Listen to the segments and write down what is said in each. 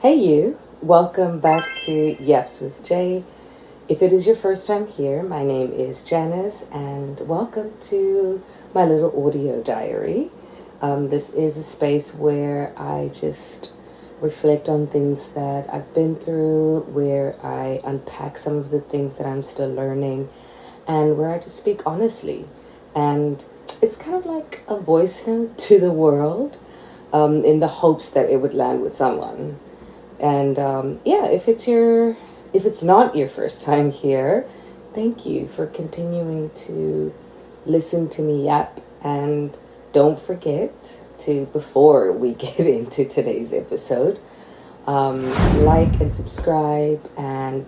Hey you, welcome back to Yaps with Jay. If it is your first time here, my name is Janice and welcome to my little audio diary. This is a space where I just reflect on things that I've been through, where I unpack some of the things that I'm still learning, and where I just speak honestly. And it's kind of like a voice note to the world, in the hopes that it would land with someone. And if it's not your first time here, thank you for continuing to listen to me yap. And don't forget to, before we get into today's episode, like and subscribe and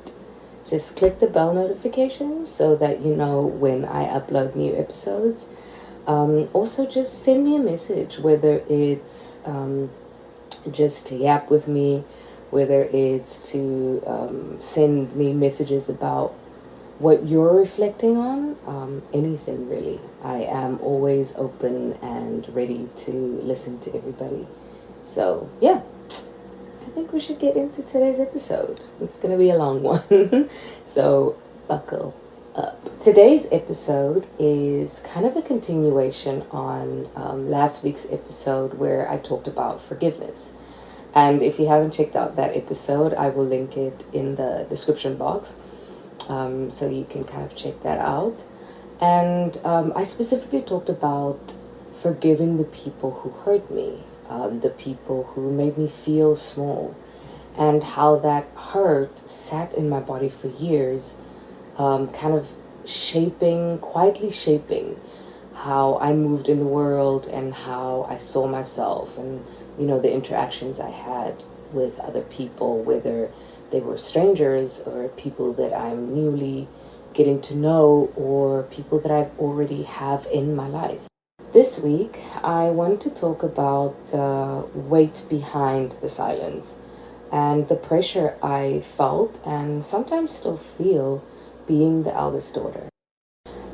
just click the bell notifications so that you know when I upload new episodes. Also, just send me a message, whether it's just to yap with me, whether it's to send me messages about what you're reflecting on, anything really. I am always open and ready to listen to everybody. So, yeah, I think we should get into today's episode. It's going to be a long one, so buckle up. Today's episode is kind of a continuation on last week's episode where I talked about forgiveness. And if you haven't checked out that episode, I will link it in the description box, so you can kind of check that out. And I specifically talked about forgiving the people who hurt me, the people who made me feel small, and how that hurt sat in my body for years, kind of quietly shaping how I moved in the world and how I saw myself, and the interactions I had with other people, whether they were strangers or people that I'm newly getting to know or people that I've already have in my life. This week, I want to talk about the weight behind the silence and the pressure I felt and sometimes still feel being the eldest daughter.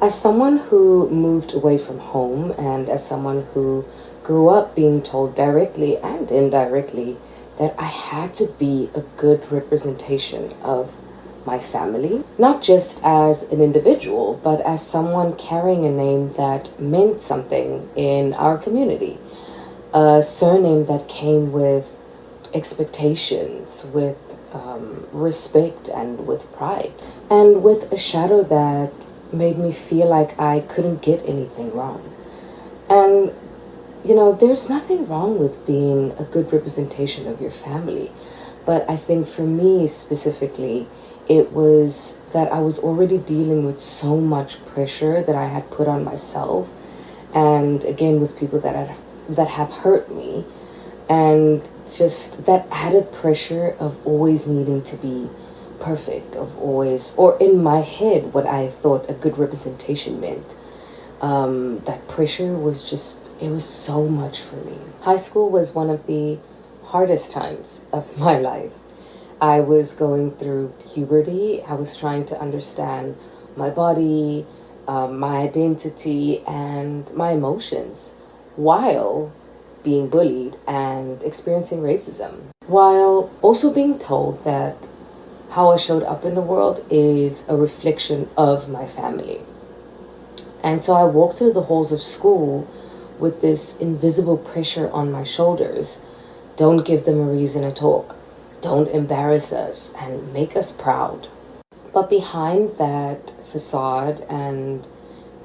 As someone who moved away from home and as someone who grew up being told directly and indirectly that I had to be a good representation of my family, not just as an individual, but as someone carrying a name that meant something in our community, a surname that came with expectations, with respect and with pride, and with a shadow that made me feel like I couldn't get anything wrong. And there's nothing wrong with being a good representation of your family. But I think for me specifically, it was that I was already dealing with so much pressure that I had put on myself. And again, with people that have hurt me. And just that added pressure of always needing to be perfect, of always, or in my head, what I thought a good representation meant. That pressure was it was so much for me. High school was one of the hardest times of my life. I was going through puberty. I was trying to understand my body, my identity, and my emotions while being bullied and experiencing racism, while also being told that how I showed up in the world is a reflection of my family. And so I walked through the halls of school with this invisible pressure on my shoulders. Don't give them a reason to talk. Don't embarrass us and make us proud. But behind that facade and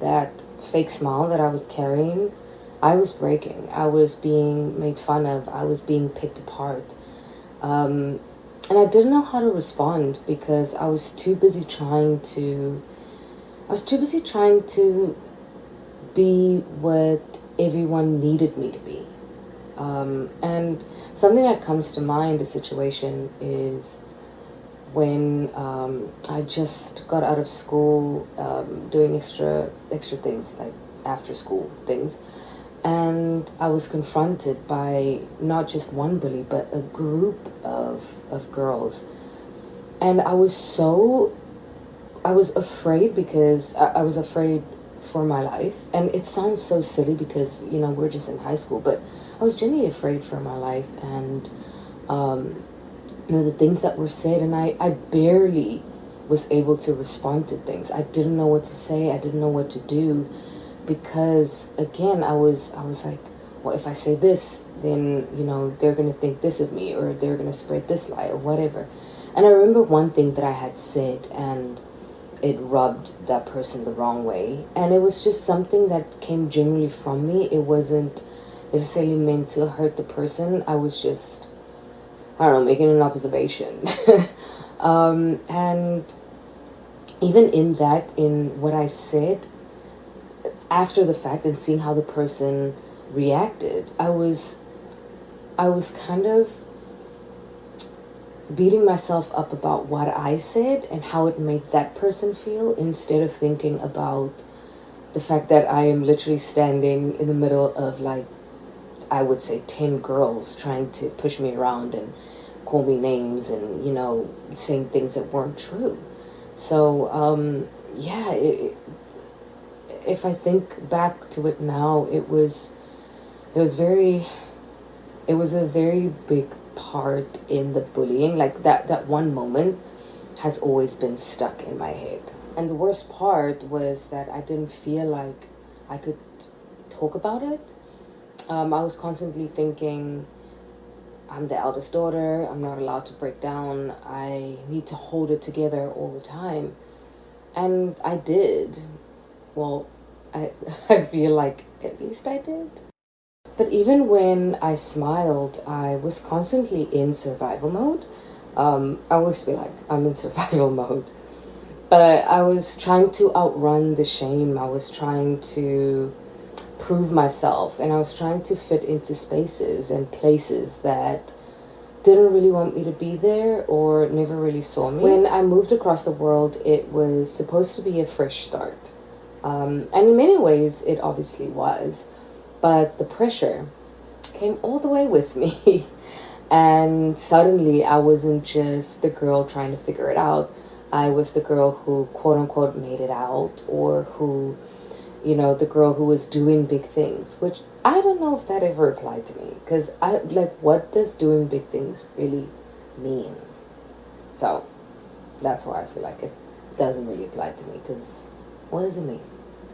that fake smile that I was carrying, I was breaking. I was being made fun of. I was being picked apart. And I didn't know how to respond because I was too busy trying to be what everyone needed me to be. And something that comes to mind, a situation, is when I just got out of school, doing extra things, like after school things. And I was confronted by not just one bully, but a group of girls. And I was afraid because I was afraid for my life. And it sounds so silly because, we're just in high school, but I was genuinely afraid for my life. And the things that were said, and I barely was able to respond to things. I didn't know what to say. I didn't know what to do, because again, I was like, well, if I say this, then they're gonna think this of me, or they're gonna spread this lie, or whatever. And I remember one thing that I had said, and it rubbed that person the wrong way, and it was just something that came genuinely from me. It wasn't necessarily meant to hurt the person. I was just, I don't know, making an observation. And even in what I said, after the fact, and seeing how the person reacted, I was kind of beating myself up about what I said and how it made that person feel, instead of thinking about the fact that I am literally standing in the middle of, like, I would say 10 girls trying to push me around and call me names and, saying things that weren't true. So, if I think back to it now, it was a very big part in the bullying. Like, that one moment has always been stuck in my head. And the worst part was that I didn't feel like I could talk about it. I was constantly thinking, I'm the eldest daughter, I'm not allowed to break down, I need to hold it together all the time. And I did. Well, I feel like at least I did. But even when I smiled, I was constantly in survival mode. I always feel like I'm in survival mode. But I was trying to outrun the shame. I was trying to prove myself, and I was trying to fit into spaces and places that didn't really want me to be there, or never really saw me. When I moved across the world, it was supposed to be a fresh start. And in many ways, it obviously was. But the pressure came all the way with me. And suddenly, I wasn't just the girl trying to figure it out. I was the girl who, quote unquote, made it out, or who, the girl who was doing big things, which I don't know if that ever applied to me, because what does doing big things really mean? So that's why I feel like it doesn't really apply to me, because what does it mean?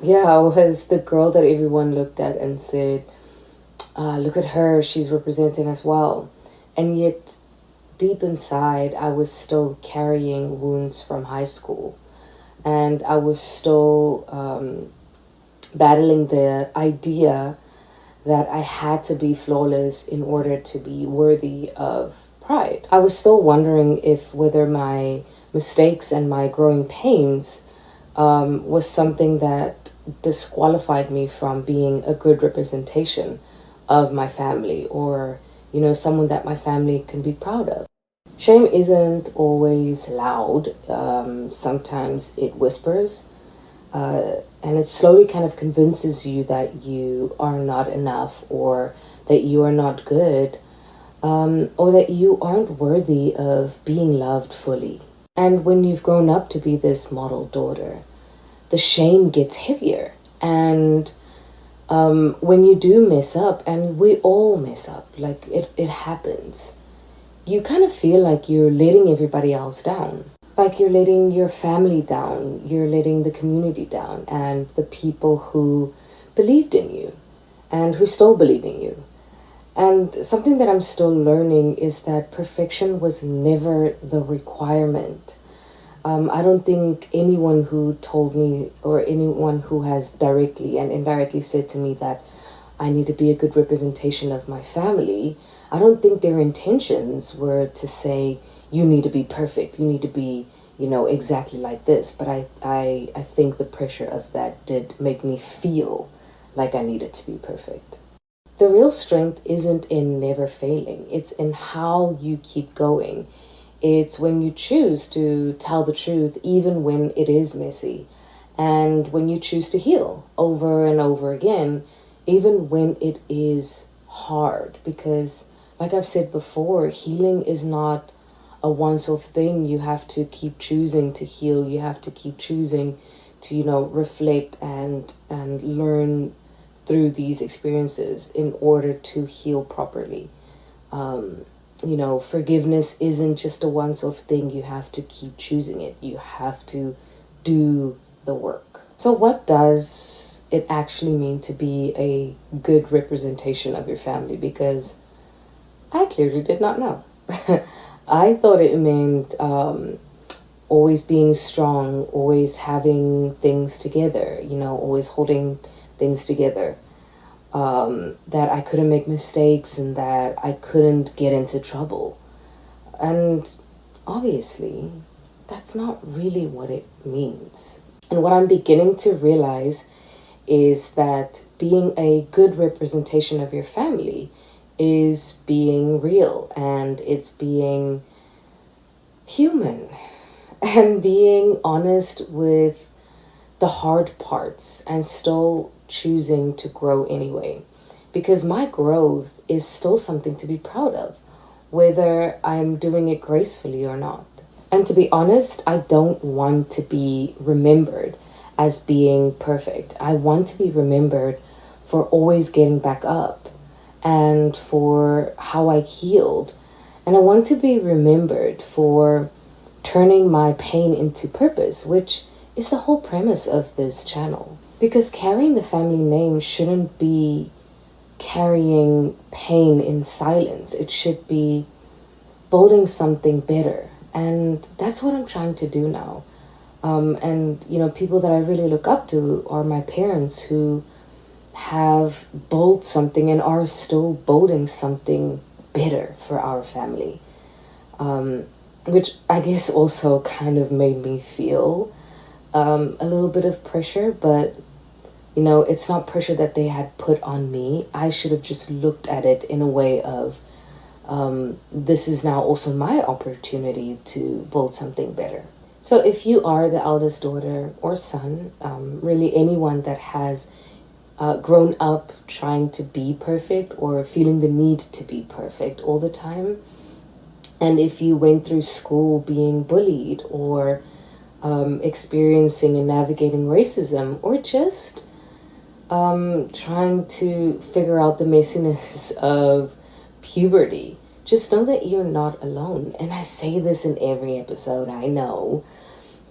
Yeah, I was the girl that everyone looked at and said, look at her, she's representing us well. And yet, deep inside, I was still carrying wounds from high school. And I was still battling the idea that I had to be flawless in order to be worthy of pride. I was still wondering if whether my mistakes and my growing pains was something that disqualified me from being a good representation of my family, or someone that my family can be proud of. Shame isn't always loud. Sometimes it whispers, and it slowly kind of convinces you that you are not enough, or that you are not good, or that you aren't worthy of being loved fully. And when you've grown up to be this model daughter, the shame gets heavier. And when you do mess up, and we all mess up, like it happens, you kind of feel like you're letting everybody else down. Like you're letting your family down, you're letting the community down, and the people who believed in you and who still believe in you. And something that I'm still learning is that perfection was never the requirement. I don't think anyone who told me, or anyone who has directly and indirectly said to me that I need to be a good representation of my family, I don't think their intentions were to say, you need to be perfect, you need to be, exactly like this. But I think the pressure of that did make me feel like I needed to be perfect. The real strength isn't in never failing. It's in how you keep going. It's when you choose to tell the truth, even when it is messy. And when you choose to heal over and over again, even when it is hard. Because, like I've said before, healing is not a once-off thing. You have to keep choosing to heal. You have to keep choosing to, reflect and learn through these experiences in order to heal properly. Forgiveness isn't just a once-off thing. You have to keep choosing it. You have to do the work. So what does it actually mean to be a good representation of your family? Because I clearly did not know. I thought it meant always being strong, always having things together, always holding things together. That I couldn't make mistakes and that I couldn't get into trouble. And obviously, that's not really what it means. And what I'm beginning to realize is that being a good representation of your family is being real, and it's being human and being honest with the hard parts and still choosing to grow anyway. Because my growth is still something to be proud of, whether I'm doing it gracefully or not. And to be honest, I don't want to be remembered as being perfect. I want to be remembered for always getting back up and for how I healed. And I want to be remembered for turning my pain into purpose, which is the whole premise of this channel. Because carrying the family name shouldn't be carrying pain in silence. It should be building something better. And that's what I'm trying to do now. People that I really look up to are my parents, who have built something and are still building something better for our family. Which I guess also kind of made me feel a little bit of pressure, but it's not pressure that they had put on me. I should have just looked at it in a way of, this is now also my opportunity to build something better. So if you are the eldest daughter or son, really anyone that has grown up trying to be perfect or feeling the need to be perfect all the time, and if you went through school being bullied or experiencing and navigating racism, or just trying to figure out the messiness of puberty, just know that you're not alone. And I say this in every episode, I know,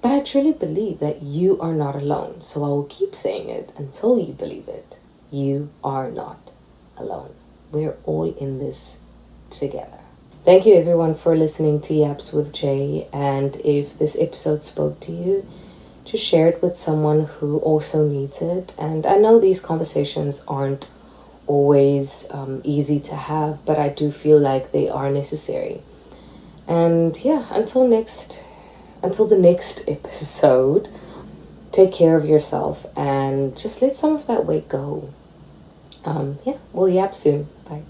but I truly believe that you are not alone. So I will keep saying it until you believe it. You are not alone. We're all in this together. Thank you everyone for listening to Yaps with Jay. And if this episode spoke to you, just share it with someone who also needs it. And I know these conversations aren't always easy to have, but I do feel like they are necessary. And yeah, until the next episode, take care of yourself and just let some of that weight go. We'll yap soon. Bye.